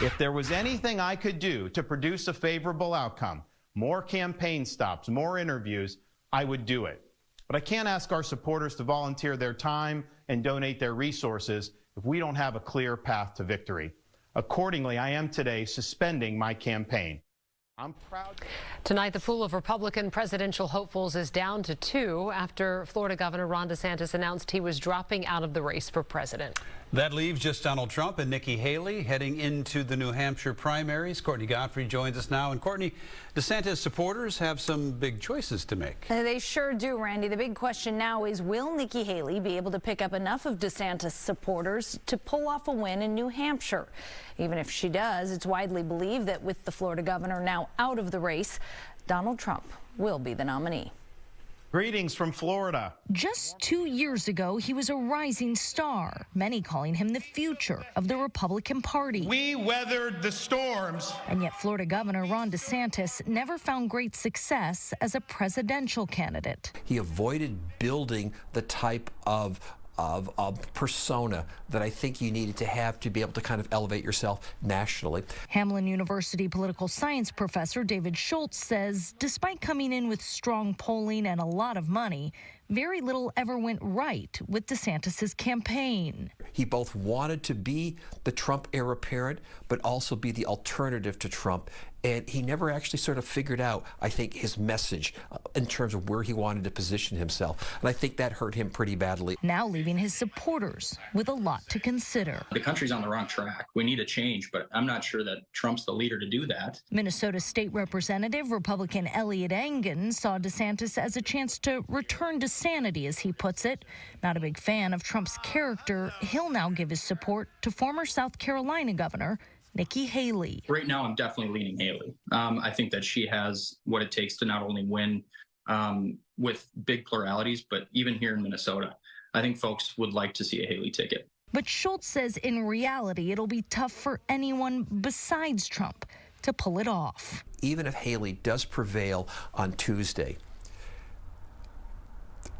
If there was anything I could do to produce a favorable outcome, more campaign stops, more interviews, I would do it. But I can't ask our supporters to volunteer their time and donate their resources if we don't have a clear path to victory. Accordingly, I am today suspending my campaign. I'm proud. Tonight, the pool of Republican presidential hopefuls is down to 2 after Florida Governor Ron DeSantis announced he was dropping out of the race for president. That leaves just Donald Trump and Nikki Haley heading into the New Hampshire primaries. Courtney Godfrey joins us now. And Courtney, DeSantis supporters have some big choices to make. They sure do, Randy. The big question now is, will Nikki Haley be able to pick up enough of DeSantis supporters to pull off a win in New Hampshire? Even if she does, it's widely believed that with the Florida governor now out of the race, Donald Trump will be the nominee. Greetings from Florida. Just 2 years ago, he was a rising star, many calling him the future of the Republican Party. We weathered the storms. And yet Florida Governor Ron DeSantis never found great success as a presidential candidate. He avoided building the type of persona that I think you needed to have to be able to kind of elevate yourself nationally. Hamline University political science professor David Schultz says despite coming in with strong polling and a lot of money, very little ever went right with DeSantis' campaign. He both wanted to be the Trump heir apparent, but also be the alternative to Trump. And he never actually sort of figured out, I think, his message in terms of where he wanted to position himself. And I think that hurt him pretty badly. Now leaving his supporters with a lot to consider. The country's on the wrong track. We need a change, but I'm not sure that Trump's the leader to do that. Minnesota State Representative Republican Elliot Engen saw DeSantis as a chance to return to sanity, as he puts it. Not a big fan of Trump's character, he'll now give his support to former South Carolina Governor Nikki Haley. Right now, I'm definitely leaning Haley. I think that she has what it takes to not only win with big pluralities, but even here in Minnesota, I think folks would like to see a Haley ticket. But Schultz says in reality, it'll be tough for anyone besides Trump to pull it off. Even if Haley does prevail on Tuesday,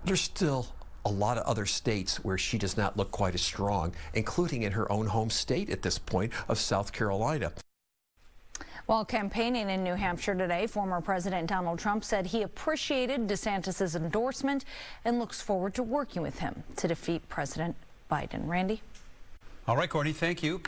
there's still a lot of other states where she does not look quite as strong, including in her own home state at this point of South Carolina. While campaigning in New Hampshire today, former President Donald Trump said he appreciated DeSantis' endorsement and looks forward to working with him to defeat President Biden. Randy? All right, Courtney, thank you.